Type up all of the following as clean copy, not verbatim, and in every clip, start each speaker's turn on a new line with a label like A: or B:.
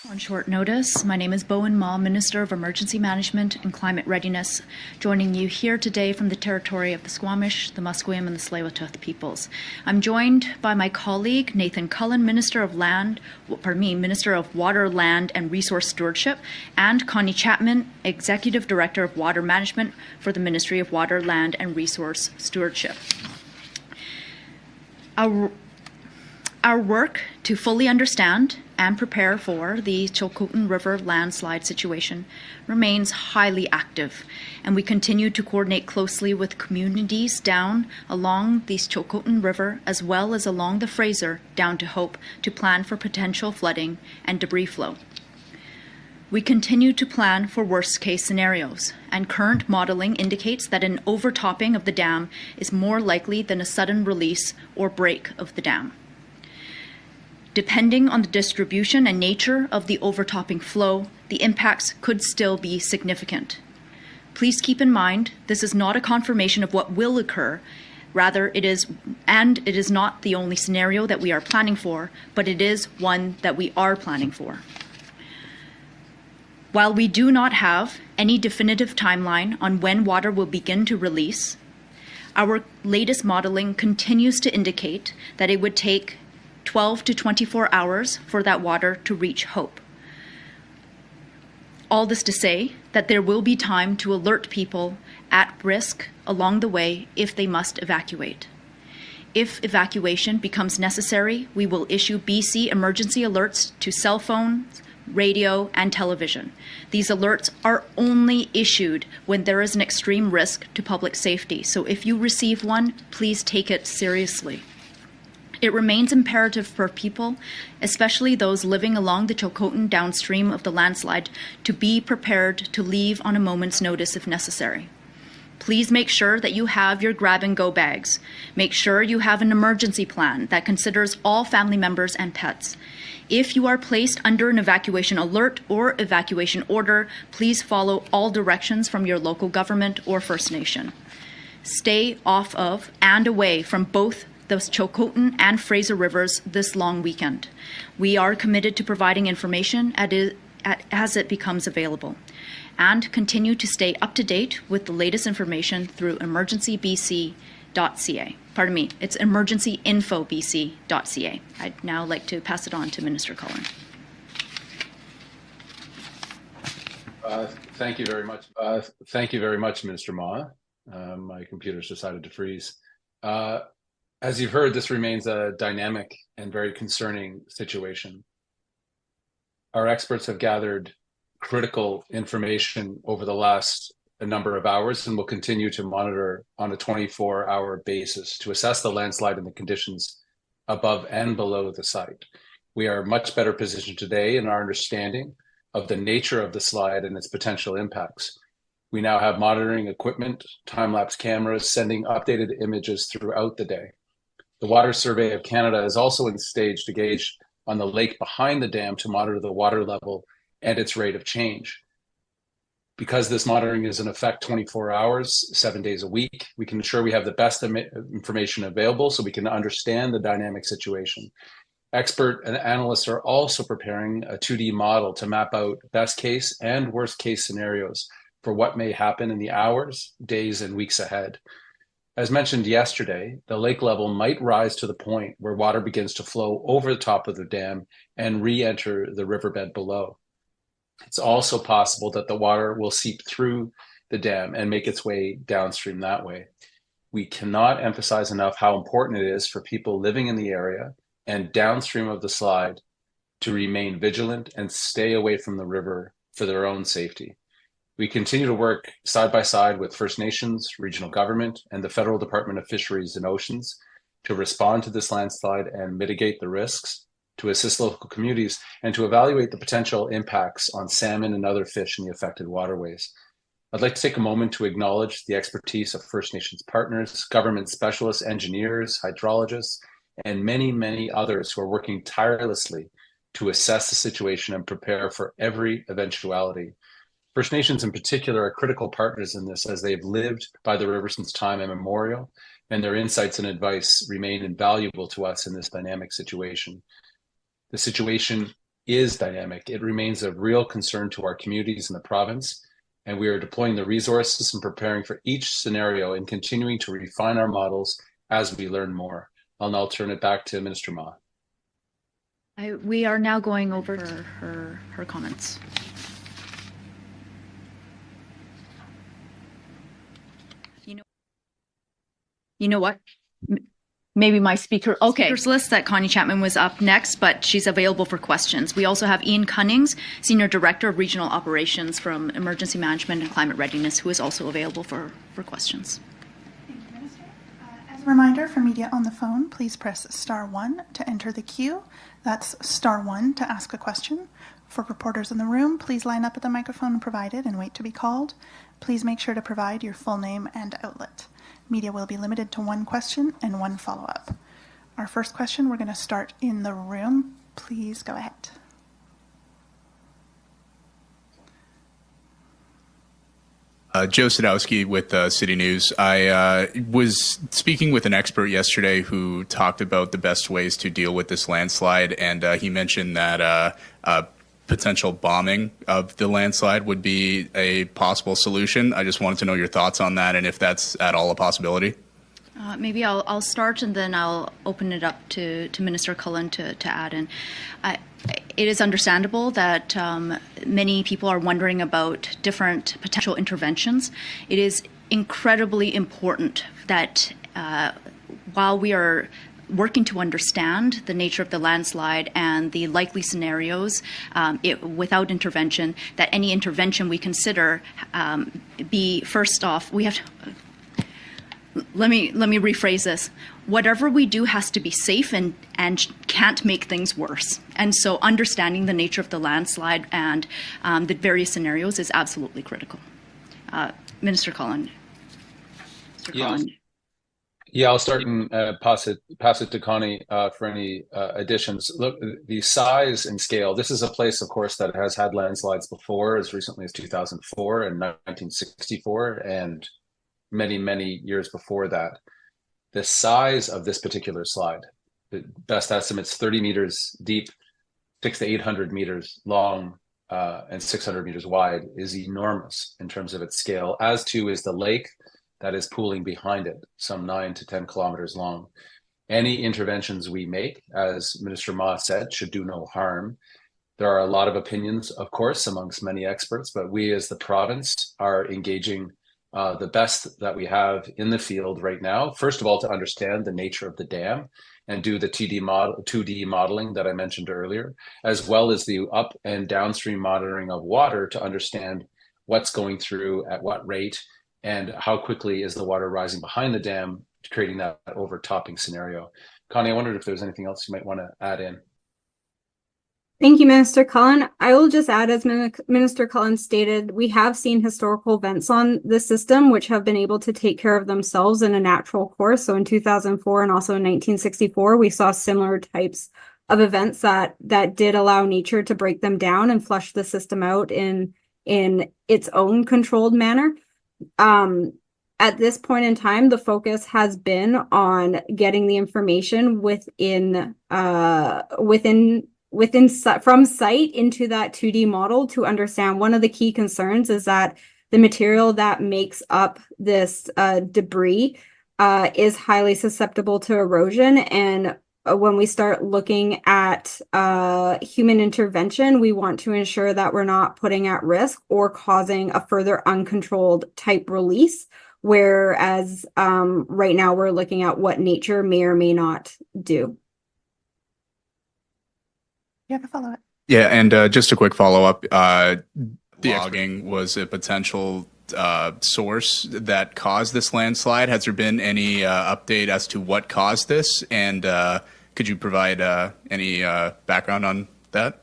A: On short notice, my name is Bowinn, Minister of Emergency Management and Climate Readiness, joining you here today from the territory of the Squamish, the Musqueam, and the Tsleil-Waututh peoples. I'm joined by my colleague, Nathan Cullen, Minister of Water, Land, and Resource Stewardship, and Connie Chapman, Executive Director of Water Management for the Ministry of Water, Land, and Resource Stewardship. Our work to fully understand and prepare for the Chilcotin River landslide situation remains highly active, and we continue to coordinate closely with communities down along the Chilcotin River as well as along the Fraser down to Hope to plan for potential flooding and debris flow. We continue to plan for worst-case scenarios, and current modeling indicates that an overtopping of the dam is more likely than a sudden release or break of the dam. Depending on the distribution and nature of the overtopping flow, the impacts could still be significant. Please keep in mind, this is not a confirmation of what will occur. Rather, it is not the only scenario that we are planning for, but it is one that we are planning for. While we do not have any definitive timeline on when water will begin to release, our latest modeling continues to indicate that it would take 12 to 24 hours for that water to reach Hope. All this to say that there will be time to alert people at risk along the way if they must evacuate. If evacuation becomes necessary, we will issue BC emergency alerts to cell phones, radio, and television. These alerts are only issued when there is an extreme risk to public safety, so if you receive one, please take it seriously. It remains imperative for people, especially those living along the Chilcotin downstream of the landslide, to be prepared to leave on a moment's notice if necessary. Please make sure that you have your grab-and-go bags. Make sure you have an emergency plan that considers all family members and pets. If you are placed under an evacuation alert or evacuation order, please follow all directions from your local government or First Nation. Stay off of and away from both the Chilcotin and Fraser Rivers this long weekend. We are committed to providing information as it becomes available, and continue to stay up to date with the latest information through emergencybc.ca. Pardon me, it's emergencyinfobc.ca. I'd now like to pass it on to Minister Cullen.
B: Thank you very much. Thank you very much, Minister Ma. My computer's decided to freeze. As you've heard, this remains a dynamic and very concerning situation. Our experts have gathered critical information over the last number of hours and will continue to monitor on a 24-hour basis to assess the landslide and the conditions above and below the site. We are much better positioned today in our understanding of the nature of the slide and its potential impacts. We now have monitoring equipment, time-lapse cameras, sending updated images throughout the day. The Water Survey of Canada is also in stage to gauge on the lake behind the dam to monitor the water level and its rate of change. Because this monitoring is in effect 24 hours, 7 days a week, we can ensure we have the best information available so we can understand the dynamic situation. Expert and analysts are also preparing a 2D model to map out best case and worst case scenarios for what may happen in the hours, days, and weeks ahead. As mentioned yesterday, the lake level might rise to the point where water begins to flow over the top of the dam and re-enter the riverbed below. It's also possible that the water will seep through the dam and make its way downstream that way. We cannot emphasize enough how important it is for people living in the area and downstream of the slide to remain vigilant and stay away from the river for their own safety. We continue to work side by side with First Nations, regional government, and the Federal Department of Fisheries and Oceans to respond to this landslide and mitigate the risks, to assist local communities, and to evaluate the potential impacts on salmon and other fish in the affected waterways. I'd like to take a moment to acknowledge the expertise of First Nations partners, government specialists, engineers, hydrologists, and many, many others who are working tirelessly to assess the situation and prepare for every eventuality. First Nations in particular are critical partners in this as they've lived by the river since time immemorial, and their insights and advice remain invaluable to us in this dynamic situation. The situation is dynamic. It remains of real concern to our communities in the province, and we are deploying the resources and preparing for each scenario and continuing to refine our models as we learn more. I'll now turn it back to Minister Ma.
A: We are now going over her comments. You know what? Maybe my speaker. Okay. Speakers list that Connie Chapman was up next, but she's available for questions. We also have Ian Cunnings, Senior Director of Regional Operations from Emergency Management and Climate Readiness, who is also available for questions.
C: Thank you, Minister. As a reminder for media on the phone, please press *1 to enter the queue. That's *1 to ask a question. For reporters in the room, please line up at the microphone provided and wait to be called. Please make sure to provide your full name and outlet. Media will be limited to one question and one follow-up. Our first question, we're going to start in the room. Please go ahead.
D: Joe Sadowski with City News. I was speaking with an expert yesterday who talked about the best ways to deal with this landslide, and he mentioned that potential bombing of the landslide would be a possible solution. I just wanted to know your thoughts on that and if that's at all a possibility.
A: Maybe I'll start and then I'll open it up to Minister Cullen to add in. It is understandable that many people are wondering about different potential interventions. It is incredibly important that while we are working to understand the nature of the landslide and the likely scenarios without intervention, that any intervention we consider be, first off, we have to, let me rephrase this. Whatever we do has to be safe and can't make things worse. And so understanding the nature of the landslide and the various scenarios is absolutely critical. Minister Cullen. Mr. Cullen.
B: Yeah, I'll start and pass it to Connie for any additions. Look, the size and scale. This is a place, of course, that has had landslides before, as recently as 2004 and 1964, and many, many years before that. The size of this particular slide, the best estimates 30 meters deep, 600 to 800 meters long, and 600 meters wide, is enormous in terms of its scale, as too is the lake that is pooling behind it, some 9 to 10 kilometers long. Any interventions we make, as Minister Ma said, should do no harm. There are a lot of opinions, of course, amongst many experts, but we as the province are engaging the best that we have in the field right now. First of all, to understand the nature of the dam and do the 2D modeling that I mentioned earlier, as well as the up and downstream monitoring of water to understand what's going through at what rate, and how quickly is the water rising behind the dam, creating that overtopping scenario. Connie, I wondered if there's anything else you might want to add in.
E: Thank you, Minister Cullen. I will just add, as Minister Cullen stated, we have seen historical events on the system which have been able to take care of themselves in a natural course. So in 2004 and also in 1964, we saw similar types of events that did allow nature to break them down and flush the system out in its own controlled manner. At this point in time, the focus has been on getting the information from site into that 2D model to understand. One of the key concerns is that the material that makes up this debris is highly susceptible to erosion. And when we start looking at human intervention, we want to ensure that we're not putting at risk or causing a further uncontrolled type release. Whereas right now we're looking at what nature may or may not do.
C: You have a follow-up?
D: Yeah, and just a quick follow-up. Logging was a potential source that caused this landslide. Has there been any update as to what caused this? And could you provide any background on that?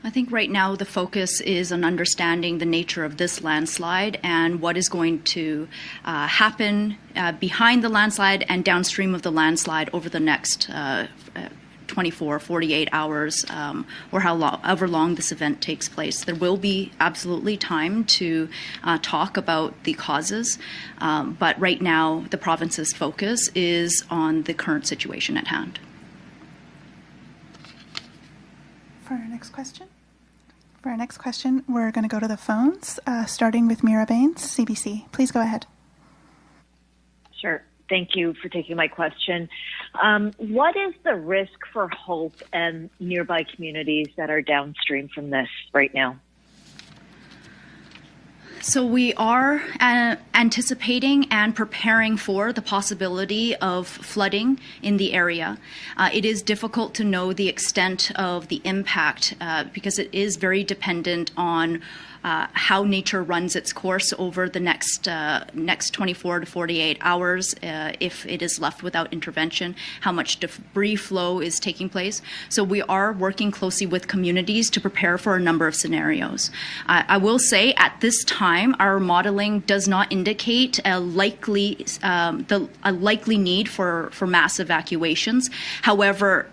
A: I think right now the focus is on understanding the nature of this landslide and what is going to happen behind the landslide and downstream of the landslide over the next 24, 48 hours, or however long this event takes place. There will be absolutely time to talk about the causes, but right now the province's focus is on the current situation at hand.
C: For our next question? For our next question, we're going to go to the phones, starting with Mira Baines, CBC. Please go ahead.
F: Sure. Thank you for taking my question. What is the risk for Hope and nearby communities that are downstream from this right now?
A: So we are anticipating and preparing for the possibility of flooding in the area. It is difficult to know the extent of the impact because it is very dependent on how nature runs its course over the next 24 to 48 hours, if it is left without intervention, how much debris flow is taking place. So we are working closely with communities to prepare for a number of scenarios. I will say at this time, our modeling does not indicate a likely need for mass evacuations. However,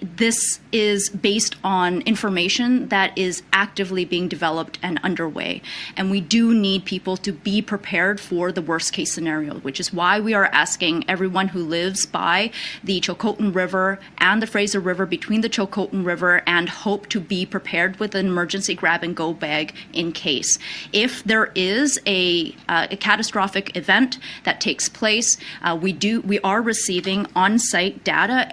A: this is based on information that is actively being developed and underway. And we do need people to be prepared for the worst case scenario, which is why we are asking everyone who lives by the Chilcotin River and the Fraser River, between the Chilcotin River and Hope, to be prepared with an emergency grab and go bag in case. If there is a catastrophic event that takes place, we are receiving on-site data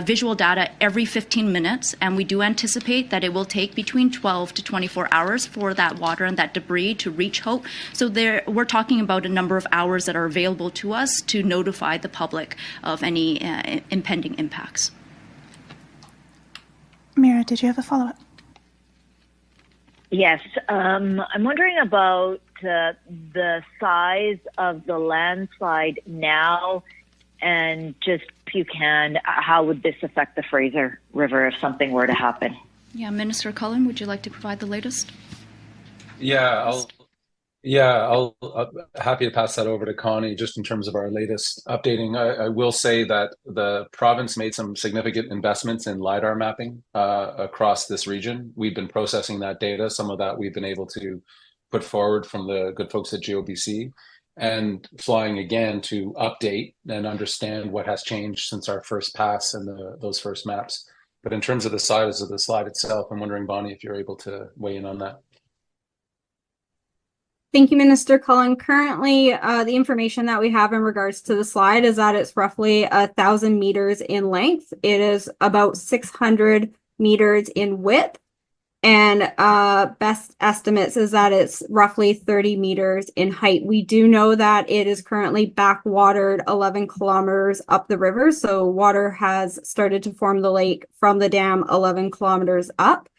A: visual data every 15 minutes, and we do anticipate that it will take between 12 to 24 hours for that water and that debris to reach Hope. So we're talking about a number of hours that are available to us to notify the public of any impending impacts.
C: Mira, did you have a follow-up?
F: Yes. I'm wondering about the size of the landslide now, and just if you can, how would this affect the Fraser River if something were to happen?
A: Yeah, Minister Cullen, would you like to provide the latest?
B: I'll happy to pass that over to Connie just in terms of our latest updating. I will say that the province made some significant investments in LiDAR mapping across this region. We've been processing that data. Some of that we've been able to put forward from the good folks at GOBC, and flying again to update and understand what has changed since our first pass and those first maps. But in terms of the size of the slide itself, I'm wondering, Bonnie, if you're able to weigh in on that.
E: Thank you, Minister Cullen. Currently, the information that we have in regards to the slide is that it's roughly 1,000 meters in length. It is about 600 meters in width. And best estimates is that it's roughly 30 meters in height. We do know that it is currently backwatered 11 kilometers up the river. So water has started to form the lake from the dam 11 kilometers up.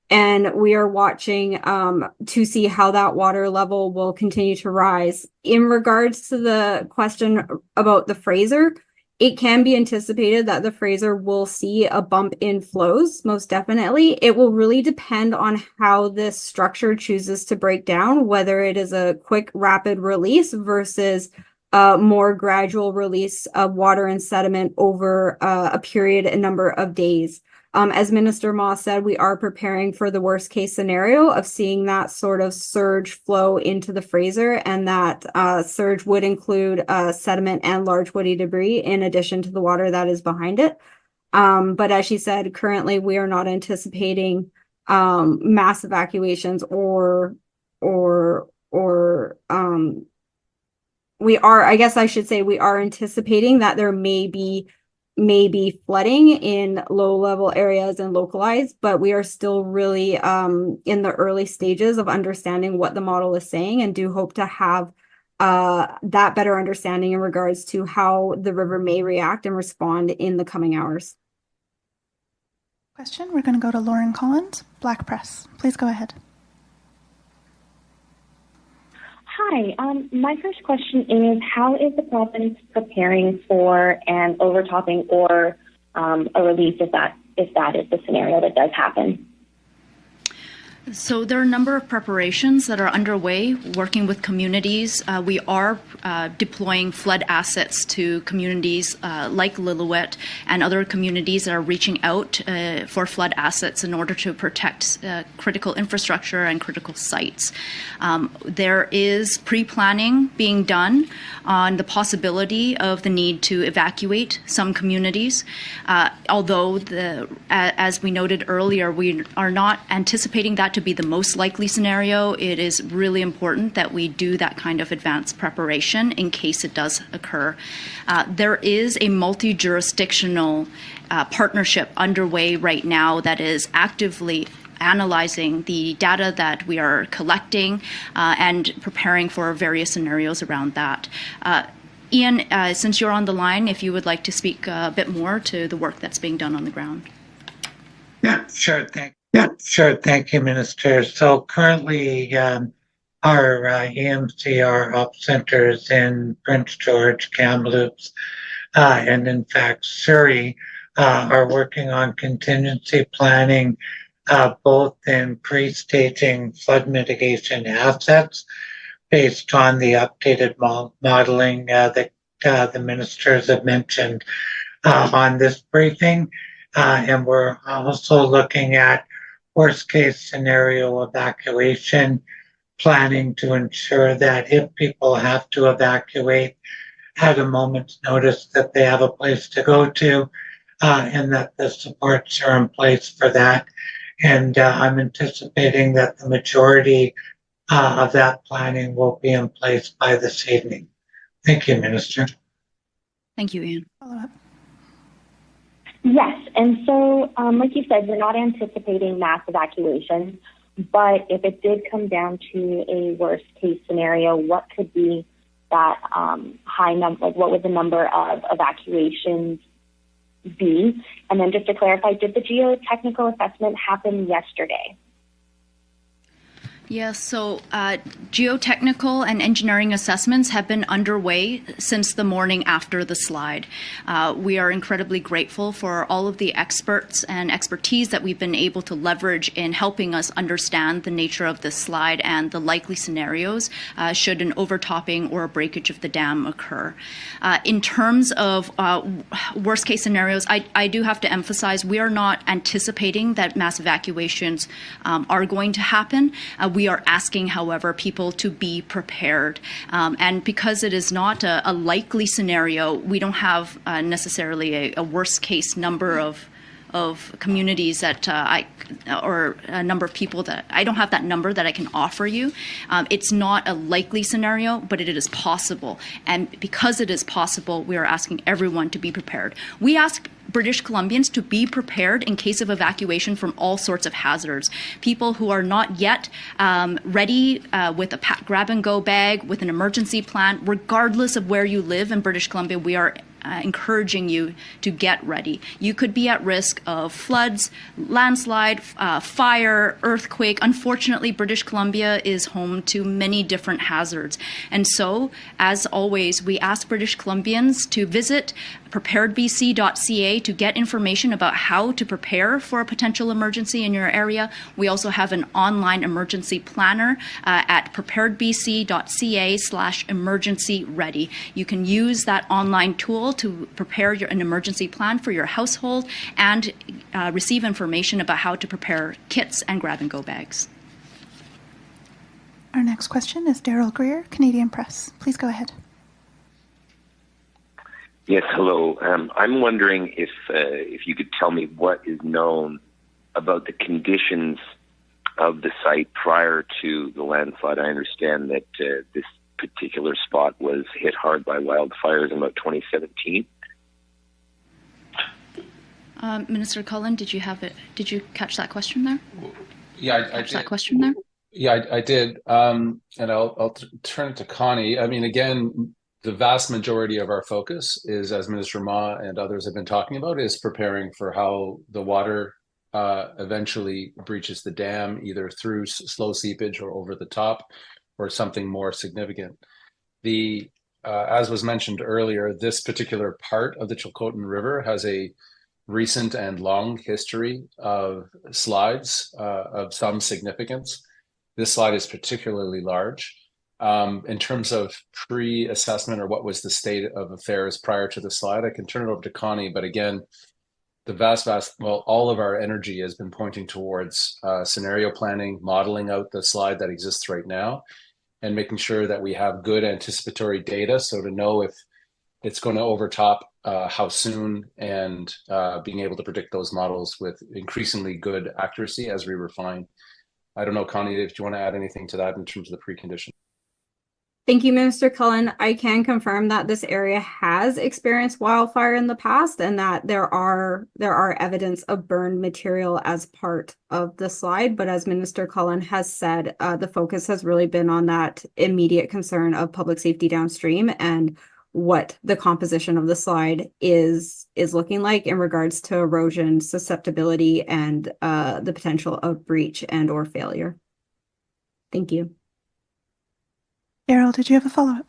E: And we are watching to see how that water level will continue to rise. In regards to the question about the Fraser, it can be anticipated that the Fraser will see a bump in flows, most definitely. It will really depend on how this structure chooses to break down, whether it is a quick, rapid release versus a more gradual release of water and sediment over a number of days. As Minister Moss said, we are preparing for the worst case scenario of seeing that sort of surge flow into the Fraser, and that surge would include sediment and large woody debris in addition to the water that is behind it. But as she said, currently we are not anticipating mass evacuations we are, I guess I should say, we are anticipating that there may be flooding in low-level areas and localized, but we are still really in the early stages of understanding what the model is saying, and do hope to have that better understanding in regards to how the river may react and respond in the coming hours.
C: Question, we're going to go to Lauren Collins, Black Press. Please go ahead.
G: Hi, my first question is, how is the province preparing for an overtopping or a release if that is the scenario that does happen?
A: So there are a number of preparations that are underway, working with communities. We are deploying flood assets to communities like Lillooet and other communities that are reaching out for flood assets in order to protect critical infrastructure and critical sites. There is pre-planning being done on the possibility of the need to evacuate some communities, although as we noted earlier, we are not anticipating that to be the most likely scenario. It is really important that we do that kind of advanced preparation in case it does occur. There is a multi-jurisdictional partnership underway right now that is actively analyzing the data that we are collecting and preparing for various scenarios around that. Ian, since you're on the line, if you would like to speak a bit more to the work that's being done on the ground.
H: Yeah, sure. Thank you, Minister. So currently, our EMCR op centers in Prince George, Kamloops, and in fact Surrey are working on contingency planning, both in pre-staging flood mitigation assets based on the updated modeling that the ministers have mentioned on this briefing. And we're also looking at worst case scenario evacuation planning to ensure that if people have to evacuate at a moment's notice, that they have a place to go to and that the supports are in place for that. And I'm anticipating that the majority of that planning will be in place by this evening. Thank you, Minister.
A: Thank you, Ian.
C: Follow-up.
G: Yes, and so, like you said, we're not anticipating mass evacuations, but if it did come down to a worst case scenario, what could be that high number, like what would the number of evacuations be? And then just to clarify, did the geotechnical assessment happen yesterday?
A: Yes, so geotechnical and engineering assessments have been underway since the morning after the slide. We are incredibly grateful for all of the experts and expertise that we've been able to leverage in helping us understand the nature of this slide and the likely scenarios should an overtopping or a breakage of the dam occur. In terms of worst case scenarios, I do have to emphasize we are not anticipating that mass evacuations are going to happen. We are asking, however, people to be prepared. And because it is not a likely scenario, we don't have necessarily a worst case number of communities that or a number of people that I don't have that number that I can offer you. It's not a likely scenario, but it is possible. And because it is possible, we are asking everyone to be prepared. We ask British Columbians to be prepared in case of evacuation from all sorts of hazards. People who are not yet ready with a grab-and-go bag, with an emergency plan, regardless of where you live in British Columbia, we are encouraging you to get ready. You could be at risk of floods, landslide, fire, earthquake. Unfortunately, British Columbia is home to many different hazards. And so, as always, we ask British Columbians to visit preparedbc.ca to get information about how to prepare for a potential emergency in your area. We also have an online emergency planner at preparedbc.ca/emergency ready. You can use that online tool to prepare an emergency plan for your household and receive information about how to prepare kits and grab-and-go bags.
C: Our next question is Daryl Greer, Canadian Press. Please go ahead.
I: Yes, hello. I'm wondering if you could tell me what is known about the conditions of the site prior to the landslide. I understand that this particular spot was hit hard by wildfires in about 2017.
A: Minister Cullen, did you have it? Did you catch that question there?
B: Yeah, I did.
A: That question there?
B: Yeah, I did. And I'll turn it to Connie. I mean, again, the vast majority of our focus is, as Minister Ma and others have been talking about, is preparing for how the water eventually breaches the dam, either through slow seepage or over the top, or something more significant. As was mentioned earlier, this particular part of the Chilcotin River has a recent and long history of slides of some significance. This slide is particularly large. In terms of pre-assessment or what was the state of affairs prior to the slide, I can turn it over to Connie, but again, all of our energy has been pointing towards scenario planning, modeling out the slide that exists right now, and making sure that we have good anticipatory data. So to know if it's going to overtop, how soon, and being able to predict those models with increasingly good accuracy as we refine. I don't know, Connie, if you want to add anything to that in terms of the precondition.
E: Thank you, Minister Cullen. I can confirm that this area has experienced wildfire in the past, and that there are evidence of burned material as part of the slide. But as Minister Cullen has said, the focus has really been on that immediate concern of public safety downstream and what the composition of the slide is looking like in regards to erosion, susceptibility, and the potential of breach and or failure. Thank you.
C: Daryl, did you have a follow-up?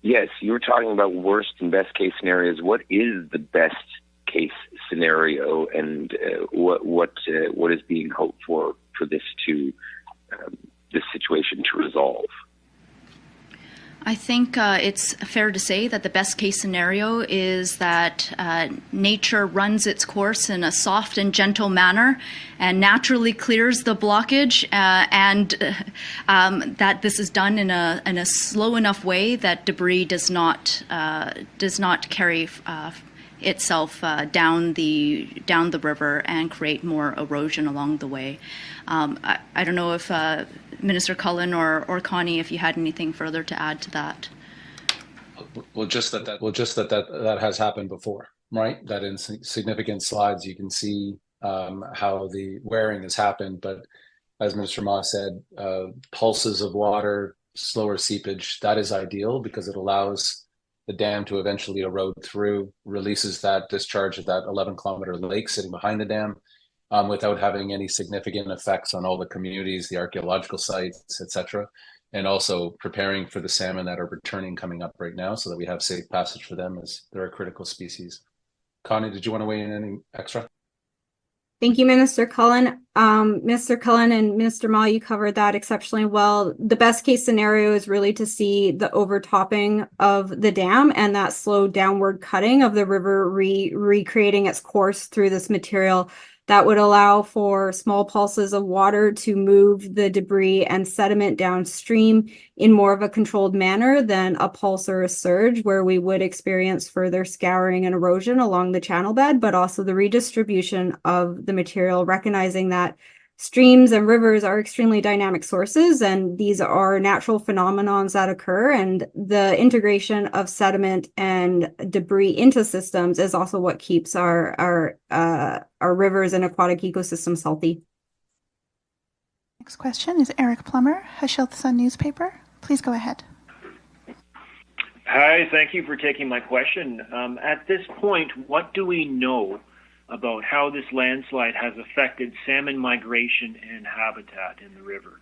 I: Yes, you were talking about worst and best case scenarios. What is the best case scenario, and what is being hoped for this situation to resolve?
A: I think it's fair to say that the best case scenario is that nature runs its course in a soft and gentle manner and naturally clears the blockage, and that this is done in a slow enough way that debris does not carry itself down the river and create more erosion along the way. I don't know if Minister Cullen or Connie, if you had anything further to add to that.
B: Well, just that has happened before, right? That in significant slides you can see how the wearing has happened, but as Minister Ma said, pulses of water, slower seepage, that is ideal because it allows the dam to eventually erode through, releases that discharge of that 11-kilometer lake sitting behind the dam without having any significant effects on all the communities, the archaeological sites, etc. And also preparing for the salmon that are returning coming up right now so that we have safe passage for them as they're a critical species. Connie, did you want to weigh in any extra?
E: Thank you, Minister Cullen. Mr. Cullen and Minister Ma, you covered that exceptionally well. The best case scenario is really to see the overtopping of the dam and that slow downward cutting of the river recreating its course through this material. That would allow for small pulses of water to move the debris and sediment downstream in more of a controlled manner than a pulse or a surge, where we would experience further scouring and erosion along the channel bed, but also the redistribution of the material, recognizing that streams and rivers are extremely dynamic sources, and these are natural phenomenons that occur, and the integration of sediment and debris into systems is also what keeps our rivers and aquatic ecosystems healthy.
C: Next question is Eric Plummer, Hashilt Sun newspaper. Please go ahead.
J: Hi, thank you for taking my question. At this point, what do we know about how this landslide has affected salmon migration and habitat in the river?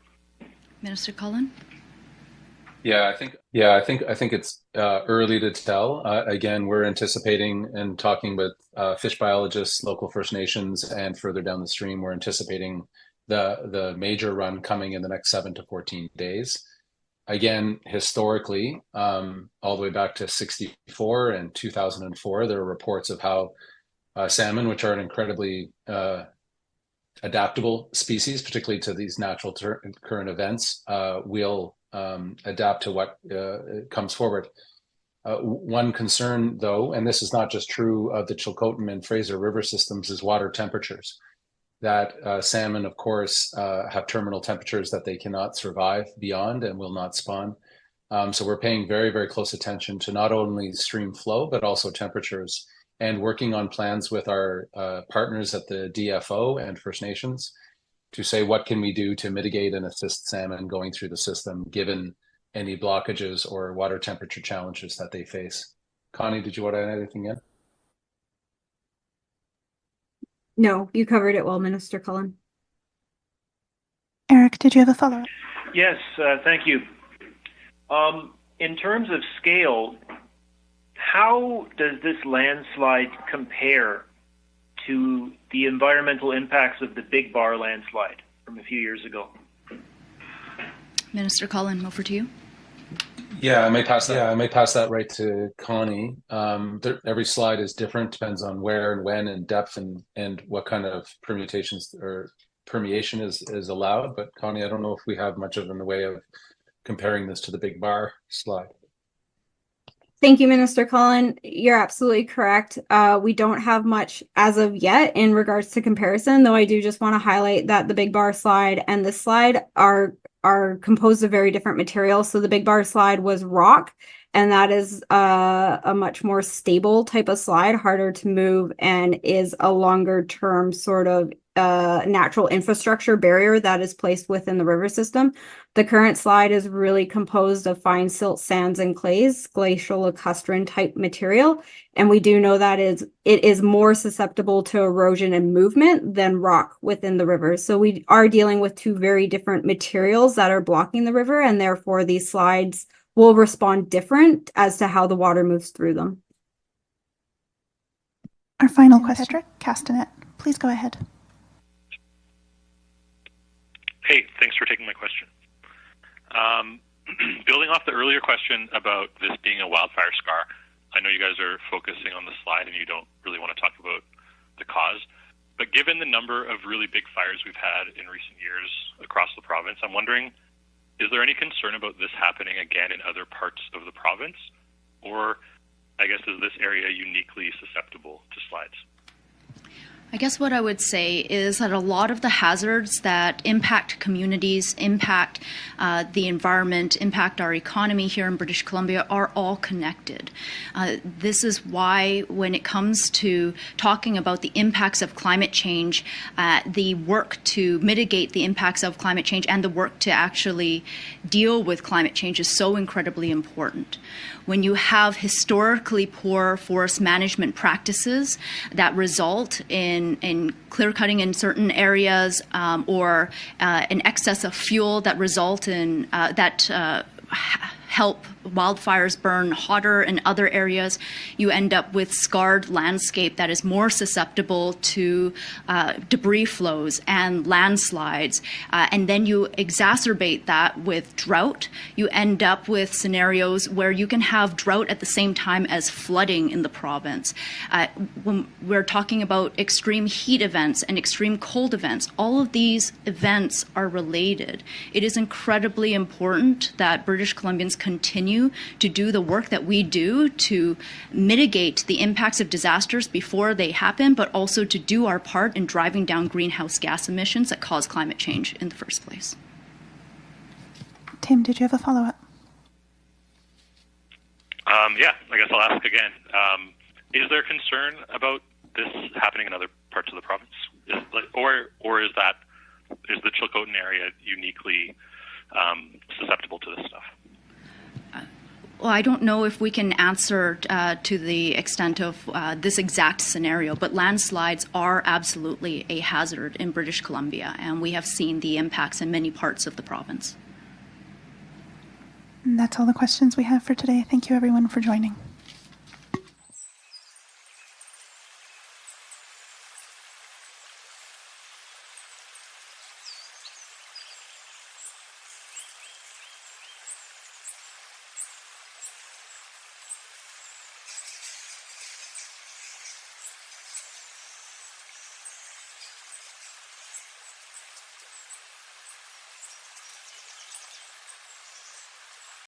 A: Minister Cullen?
B: I think it's early to tell. Again, we're anticipating and talking with fish biologists, local First Nations, and further down the stream, we're anticipating the major run coming in the next 7 to 14 days. Again, historically, all the way back to 1964 and 2004, there are reports of how salmon, which are an incredibly adaptable species, particularly to these natural current events, will adapt to what comes forward. One concern, though, and this is not just true of the Chilcotin and Fraser River systems, is water temperatures. That salmon, of course, have terminal temperatures that they cannot survive beyond and will not spawn. So we're paying very, very close attention to not only stream flow, but also temperatures, and working on plans with our partners at the DFO and First Nations to say what can we do to mitigate and assist salmon going through the system, given any blockages or water temperature challenges that they face. Connie, did you want to add anything in?
E: No, you covered it well, Minister Cullen.
C: Eric, did you have a follow-up?
J: Yes, thank you. In terms of scale, how does this landslide compare to the environmental impacts of the Big Bar landslide from a few years ago?
A: Minister Cullen, over to you.
B: Yeah, I may pass that right to Connie. Every slide is different, depends on where and when and depth and what kind of permutations or permeation is allowed. But Connie, I don't know if we have much of in the way of comparing this to the Big Bar slide.
E: Thank you, Minister Cullen. You're absolutely correct. We don't have much as of yet in regards to comparison, though I do just want to highlight that the Big Bar slide and this slide are composed of very different materials. So the Big Bar slide was rock, and that is a much more stable type of slide, harder to move, and is a longer term sort of natural infrastructure barrier that is placed within the river system. The current slide is really composed of fine silt sands and clays, glacial lacustrine type material. And we do know that it is more susceptible to erosion and movement than rock within the river. So we are dealing with two very different materials that are blocking the river, and therefore these slides will respond different as to how the water moves through them.
C: Our final question, Castanet, please go ahead.
K: Hey, thanks for taking my question. Building off the earlier question about this being a wildfire scar, I know you guys are focusing on the slide and you don't really want to talk about the cause, but given the number of really big fires we've had in recent years across the province, I'm wondering, is there any concern about this happening again in other parts of the province? Or, I guess, is this area uniquely susceptible to slides?
A: I guess what I would say is that a lot of the hazards that impact communities, impact the environment, impact our economy here in British Columbia are all connected. This is why when it comes to talking about the impacts of climate change, the work to mitigate the impacts of climate change and the work to actually deal with climate change is so incredibly important. When you have historically poor forest management practices that result in clear cutting in certain areas or an excess of fuel that result in help wildfires burn hotter in other areas, you end up with scarred landscape that is more susceptible to debris flows and landslides. And then you exacerbate that with drought. You end up with scenarios where you can have drought at the same time as flooding in the province. When we're talking about extreme heat events and extreme cold events, all of these events are related. It is incredibly important that British Columbians continue to do the work that we do to mitigate the impacts of disasters before they happen, but also to do our part in driving down greenhouse gas emissions that cause climate change in the first place.
C: Tim, did you have a follow-up?
K: Yeah, I guess I'll ask again. Is there concern about this happening in other parts of the province? Or is the Chilcotin area uniquely susceptible to this stuff?
A: Well, I don't know if we can answer to the extent of this exact scenario, but landslides are absolutely a hazard in British Columbia, and we have seen the impacts in many parts of the province.
C: And that's all the questions we have for today. Thank you, everyone, for joining.